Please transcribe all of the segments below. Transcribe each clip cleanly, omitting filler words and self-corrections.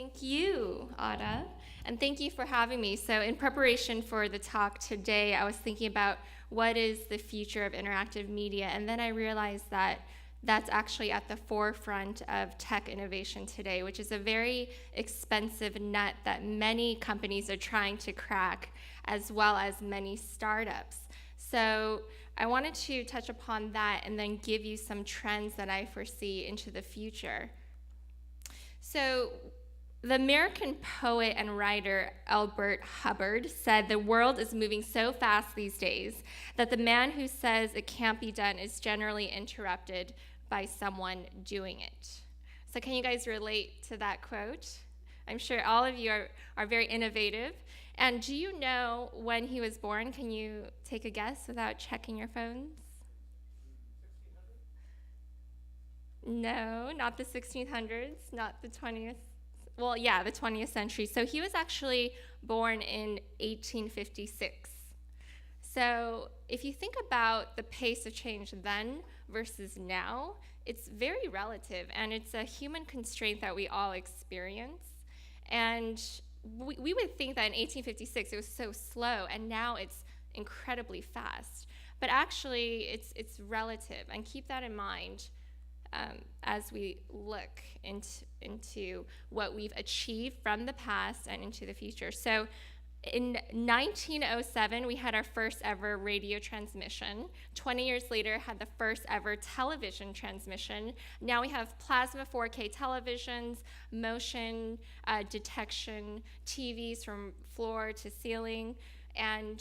Thank you, Ada, and thank you for having me. So in preparation for the talk today, I was thinking about what is the future of interactive media, and then I realized that that's actually at the forefront of tech innovation today, which is a very expensive nut that many companies are trying to crack, as well as many startups. So I wanted to touch upon that and then give you some trends that I foresee into the future. So the American poet and writer Elbert Hubbard said the world is moving so fast these days that the man who says it can't be done is generally interrupted by someone doing it. So can you guys relate to that quote? I'm sure all of you are very innovative. And do you know when he was born? Can you take a guess without checking your phones? No, not the 1600s, not the 20th. Well, yeah, the 20th century. So he was actually born in 1856. So if you think about the pace of change then versus now, it's very relative, and it's a human constraint that we all experience. And we would think that in 1856 it was so slow, and now it's incredibly fast. But actually, it's relative, and keep that in mind as we look into what we've achieved from the past and into the future. So in 1907, we had our first ever radio transmission. 20 years later, had the first ever television transmission. Now we have plasma 4K televisions, motion detection, TVs from floor to ceiling. And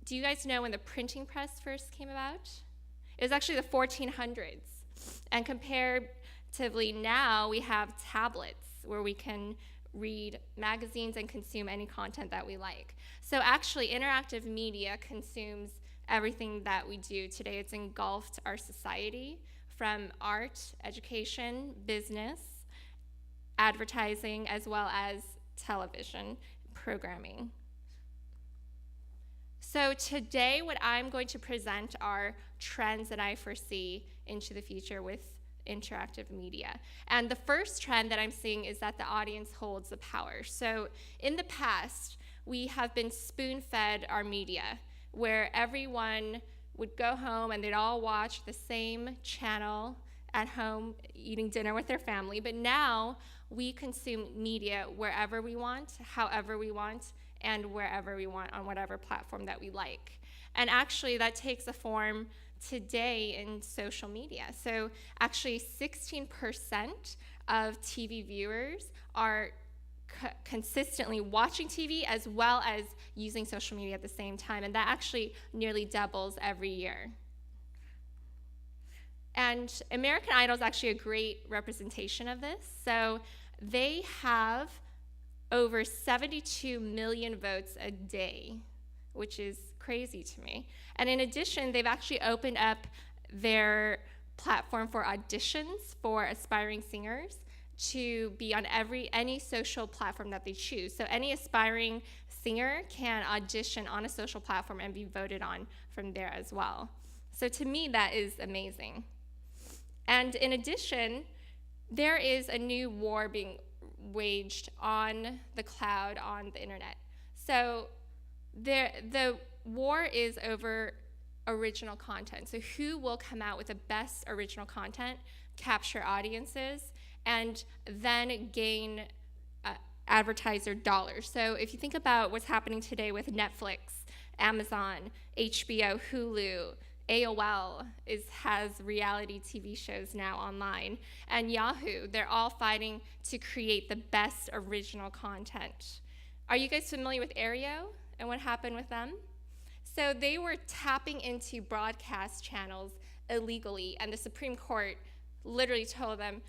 do you guys know when the printing press first came about? It was actually the 1400s. And comparatively now, we have tablets where we can read magazines and consume any content that we like. So actually, interactive media consumes everything that we do today. It's engulfed our society, from art, education, business, advertising, as well as television programming. So today, what I'm going to present are trends that I foresee into the future with interactive media. And the first trend that I'm seeing is that the audience holds the power. So in the past, we have been spoon-fed our media, where everyone would go home and they'd all watch the same channel at home, eating dinner with their family. But now we consume media wherever we want, however we want, and wherever we want on whatever platform that we like. And actually, that takes a form today in social media. So actually 16% of TV viewers are consistently watching TV as well as using social media at the same time, and that actually nearly doubles every year. And American Idol is actually a great representation of this. So they have over 72 million votes a day, which is crazy to me. And in addition, they've actually opened up their platform for auditions for aspiring singers to be on any social platform that they choose. So any aspiring singer can audition on a social platform and be voted on from there as well. So to me, that is amazing. And in addition, there is a new war being waged on the cloud, on the internet. So the war is over original content. So who will come out with the best original content, capture audiences, and then gain advertiser dollars. So if you think about what's happening today with Netflix, Amazon, HBO, Hulu, AOL has reality TV shows now online, and Yahoo, they're all fighting to create the best original content. Are you guys familiar with Aereo and what happened with them? So they were tapping into broadcast channels illegally, and the Supreme Court literally told them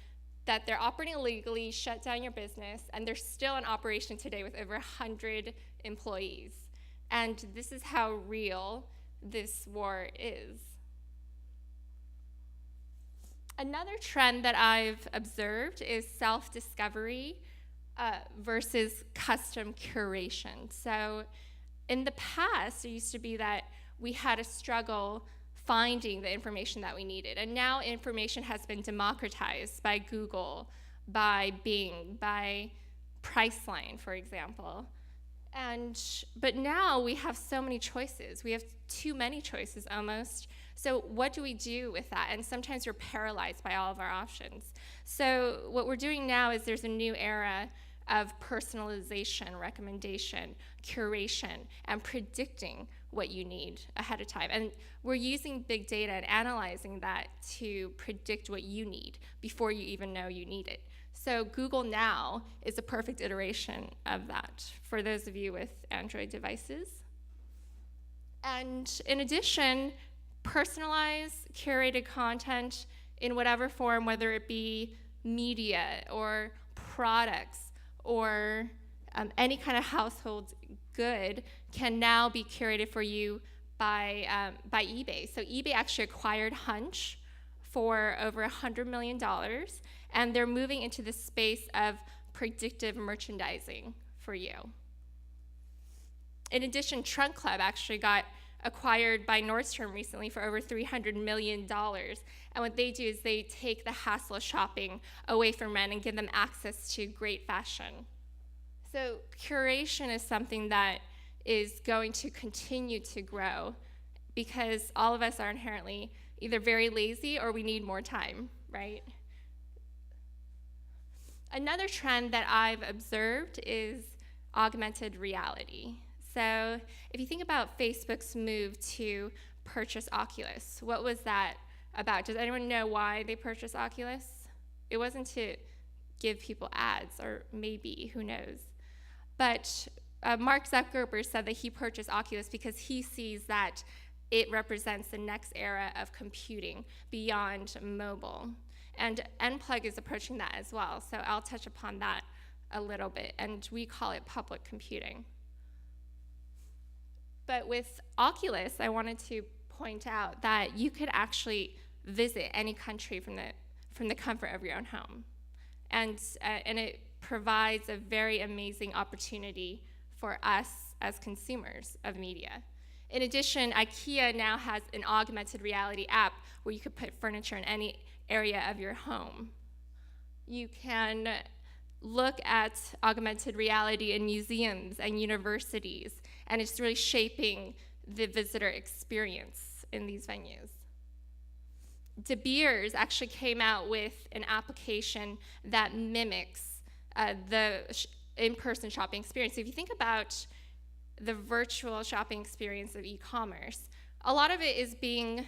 that they're operating illegally, shut down your business, and they're still in operation today with over 100 employees. And this is how real this war is. Another trend that I've observed is self-discovery versus custom curation. So in the past, it used to be that we had a struggle finding the information that we needed. And now information has been democratized by Google, by Bing, by Priceline, for example. But now we have so many choices. We have too many choices almost. So what do we do with that? And sometimes we're paralyzed by all of our options. So what we're doing now is there's a new era of personalization, recommendation, curation, and predicting what you need ahead of time. And we're using big data and analyzing that to predict what you need before you even know you need it. So Google Now is a perfect iteration of that for those of you with Android devices. And in addition, personalized, curated content in whatever form, whether it be media or products or any kind of household good, can now be curated for you by eBay. So eBay actually acquired Hunch for over $100 million, and they're moving into the space of predictive merchandising for you. In addition, Trunk Club actually got acquired by Nordstrom recently for over $300 million. And what they do is they take the hassle of shopping away from men and give them access to great fashion. So curation is something that is going to continue to grow because all of us are inherently either very lazy or we need more time, right? Another trend that I've observed is augmented reality. So if you think about Facebook's move to purchase Oculus, what was that about? Does anyone know why they purchased Oculus? It wasn't to give people ads, or maybe, who knows. But Mark Zuckerberg said that he purchased Oculus because he sees that it represents the next era of computing beyond mobile. And Nplug is approaching that as well, so I'll touch upon that a little bit, and we call it public computing. But with Oculus, I wanted to point out that you could actually visit any country from the comfort of your own home. And it provides a very amazing opportunity for us as consumers of media. In addition, IKEA now has an augmented reality app where you could put furniture in any area of your home. You can look at augmented reality in museums and universities, and it's really shaping the visitor experience in these venues. De Beers actually came out with an application that mimics the in-person shopping experience. So if you think about the virtual shopping experience of e-commerce, a lot of it is being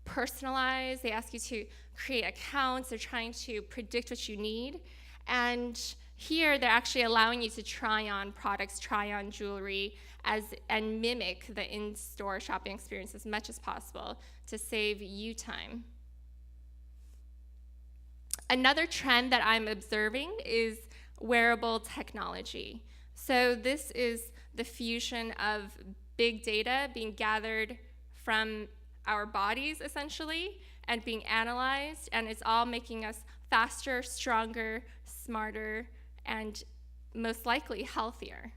personalized. They ask you to create accounts. They're trying to predict what you need. And here, they're actually allowing you to try on products, try on jewelry, and mimic the in-store shopping experience as much as possible to save you time. Another trend that I'm observing is wearable technology. So this is the fusion of big data being gathered from our bodies, essentially, and being analyzed, and it's all making us faster, stronger, smarter, and most likely healthier.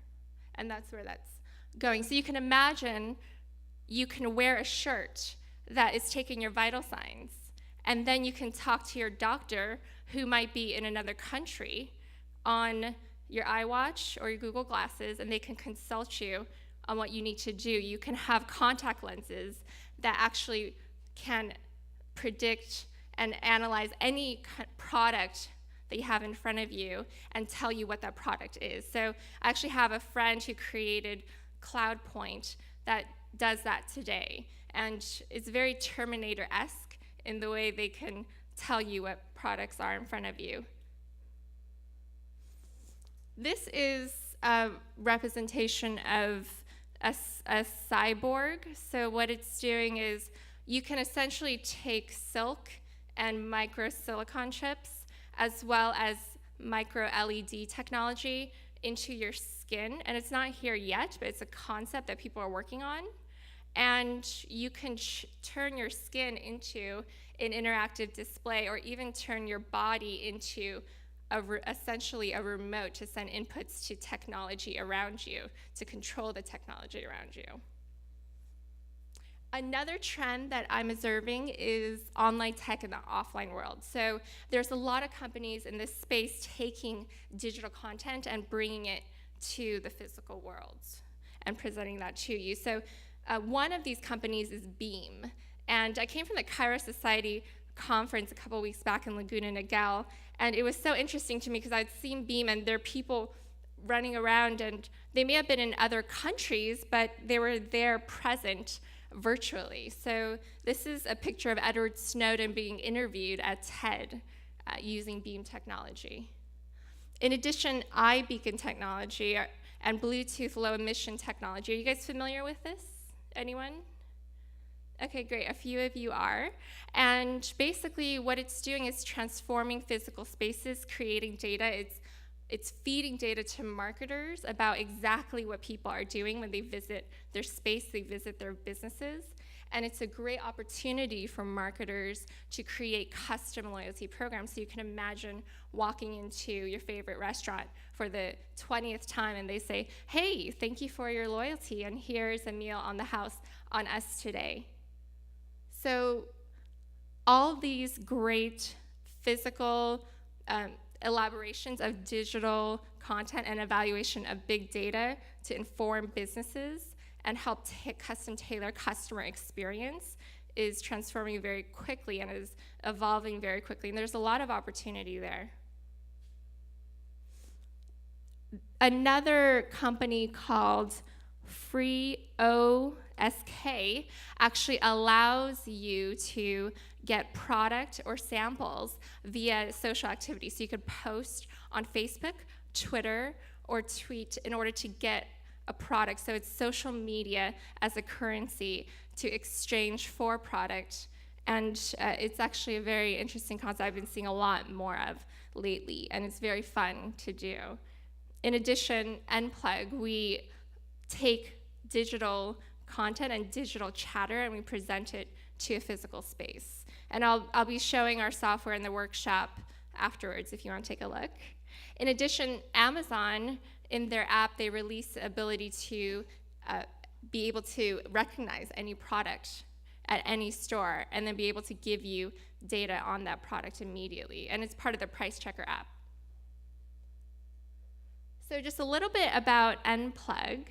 And that's where that's going. So you can imagine you can wear a shirt that is taking your vital signs, and then you can talk to your doctor who might be in another country on your iWatch or your Google Glasses, and they can consult you on what you need to do. You can have contact lenses that actually can predict and analyze any product that you have in front of you and tell you what that product is. So I actually have a friend who created CloudPoint that does that today, and it's very Terminator-esque in the way they can tell you what products are in front of you. This is a representation of a cyborg. So what it's doing is you can essentially take silk and micro silicon chips as well as micro LED technology into your skin. And it's not here yet, but it's a concept that people are working on. And you can turn your skin into an interactive display, or even turn your body into essentially a remote to send inputs to technology around you, to control the technology around you. Another trend that I'm observing is online tech in the offline world. So there's a lot of companies in this space taking digital content and bringing it to the physical world and presenting that to you. So one of these companies is Beam. And I came from the Cairo Society conference a couple weeks back in Laguna Niguel, and it was so interesting to me because I'd seen Beam and there are people running around, and they may have been in other countries, but they were there present virtually. So this is a picture of Edward Snowden being interviewed at TED using Beam technology. In addition, iBeacon technology and Bluetooth low emission technology. Are you guys familiar with this? Anyone? Okay, great. A few of you are. And basically what it's doing is transforming physical spaces, creating data. It's feeding data to marketers about exactly what people are doing when they visit their space, they visit their businesses. And it's a great opportunity for marketers to create custom loyalty programs. So you can imagine walking into your favorite restaurant for the 20th time and they say, hey, thank you for your loyalty, and here's a meal on the house on us today. So all these great physical elaborations of digital content and evaluation of big data to inform businesses and help custom tailor customer experience is transforming very quickly and is evolving very quickly, and there's a lot of opportunity there. Another company called Oske actually allows you to get product or samples via social activity. So you could post on Facebook, Twitter, or tweet in order to get a product. So it's social media as a currency to exchange for product. And it's actually a very interesting concept I've been seeing a lot more of lately, and it's very fun to do. In addition, Unplug, we take digital content and digital chatter and we present it to a physical space. And I'll be showing our software in the workshop afterwards if you want to take a look. In addition, Amazon, in their app, they release the ability to be able to recognize any product at any store and then be able to give you data on that product immediately. And it's part of the Price Checker app. So just a little bit about Unplug.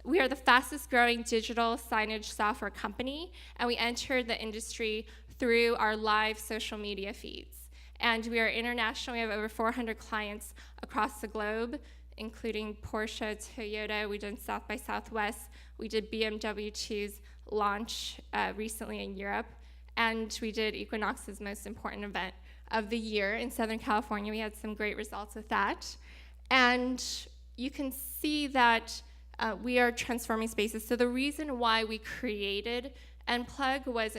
We are the fastest growing digital signage software company, and we entered the industry through our live social media feeds. And we are international. We have over 400 clients across the globe, including Porsche, Toyota. We did South by Southwest. We did BMW 2's launch recently in Europe. And we did Equinox's most important event of the year in Southern California. We had some great results with that. And you can see that we are transforming spaces. So the reason why we created Unplug was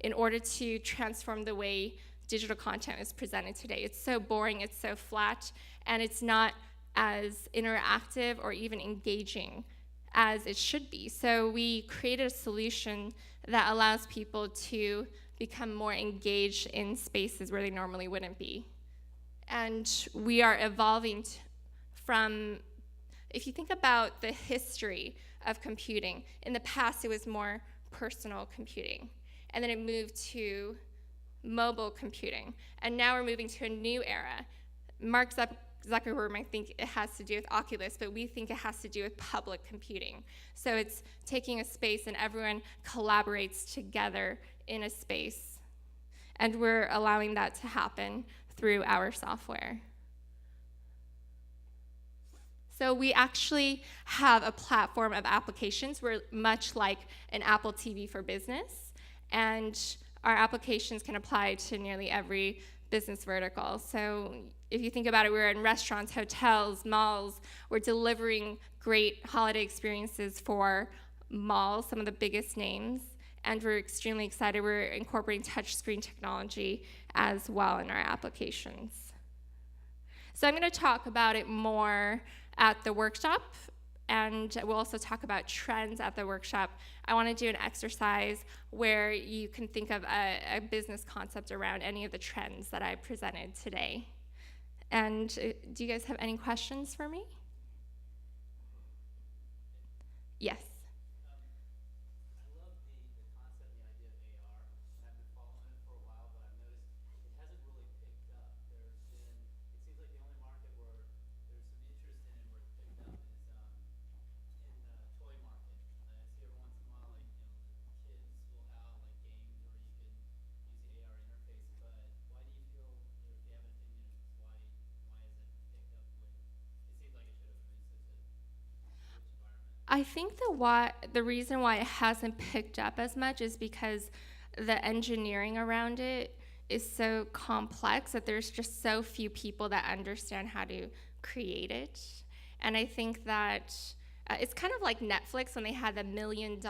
in order to transform the way digital content is presented today. It's so boring, it's so flat, and it's not as interactive or even engaging as it should be. So we created a solution that allows people to become more engaged in spaces where they normally wouldn't be. And we are evolving from, if you think about the history of computing, in the past it was more personal computing, and then it moved to mobile computing, and now we're moving to a new era. Mark Zuckerberg might think it has to do with Oculus, but we think it has to do with public computing. So it's taking a space and everyone collaborates together in a space, and we're allowing that to happen through our software. So we actually have a platform of applications. We're much like an Apple TV for business, and our applications can apply to nearly every business vertical. So if you think about it, we're in restaurants, hotels, malls. We're delivering great holiday experiences for malls, some of the biggest names, and we're extremely excited. We're incorporating touchscreen technology as well in our applications. So I'm going to talk about it more at the workshop, and we'll also talk about trends at the workshop. I want to do an exercise where you can think of a business concept around any of the trends that I presented today. And do you guys have any questions for me? Yes. I think the reason why it hasn't picked up as much is because the engineering around it is so complex that there's just so few people that understand how to create it. And I think that it's kind of like Netflix when they had the $1 million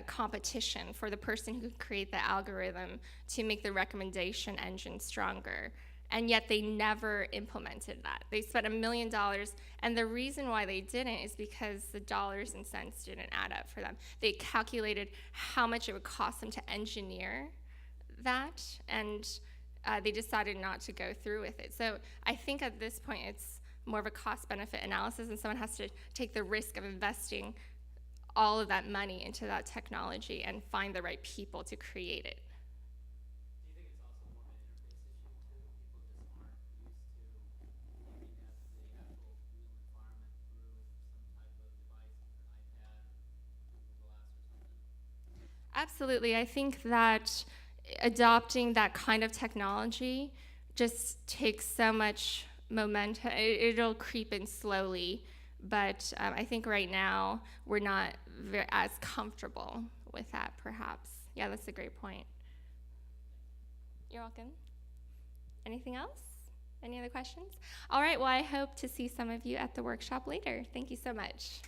competition for the person who could create the algorithm to make the recommendation engine stronger. And yet they never implemented that. They spent $1 million, and the reason why they didn't is because the dollars and cents didn't add up for them. They calculated how much it would cost them to engineer that, and they decided not to go through with it. So I think at this point it's more of a cost-benefit analysis, and someone has to take the risk of investing all of that money into that technology and find the right people to create it. Absolutely. I think that adopting that kind of technology just takes so much momentum. It'll creep in slowly, but I think right now we're not as comfortable with that, perhaps. Yeah, that's a great point. You're welcome. Anything else? Any other questions? All right, well, I hope to see some of you at the workshop later. Thank you so much.